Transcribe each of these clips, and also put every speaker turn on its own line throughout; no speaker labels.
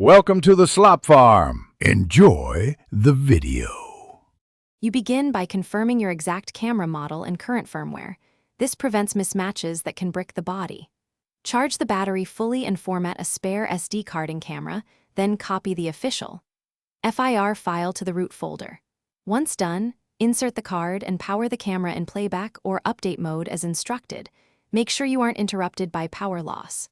Welcome to the Slop Farm. Enjoy the video.
You begin by confirming your exact camera model and current firmware. This prevents mismatches that can brick the body. Charge the battery fully and format a spare SD card in camera, then copy the official FIR file to the root folder. Once done, insert the card and power the camera in playback or update mode as instructed. Make sure you aren't interrupted by power loss.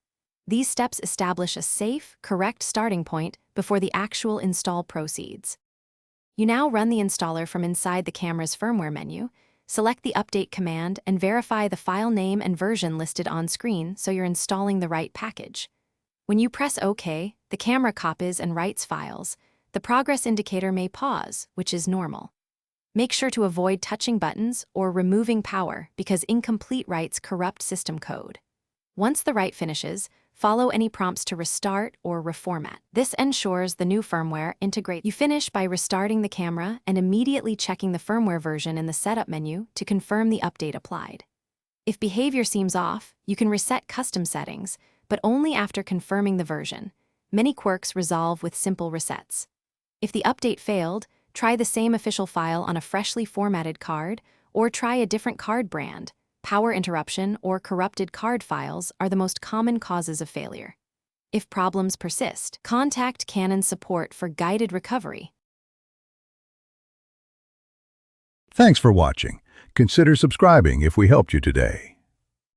These steps establish a safe, correct starting point before the actual install proceeds. You now run the installer from inside the camera's firmware menu, select the update command, and verify the file name and version listed on screen so you're installing the right package. When you press OK, the camera copies and writes files. The progress indicator may pause, which is normal. Make sure to avoid touching buttons or removing power because incomplete writes corrupt system code. Once the write finishes, follow any prompts to restart or reformat. This ensures the new firmware integrates. You finish by restarting the camera and immediately checking the firmware version in the setup menu to confirm the update applied. If behavior seems off, you can reset custom settings, but only after confirming the version. Many quirks resolve with simple resets. If the update failed, try the same official file on a freshly formatted card or try a different card brand. Power interruption or corrupted card files are the most common causes of failure. If problems persist, contact Canon support for guided recovery.
Thanks for watching. Consider subscribing if we helped you today.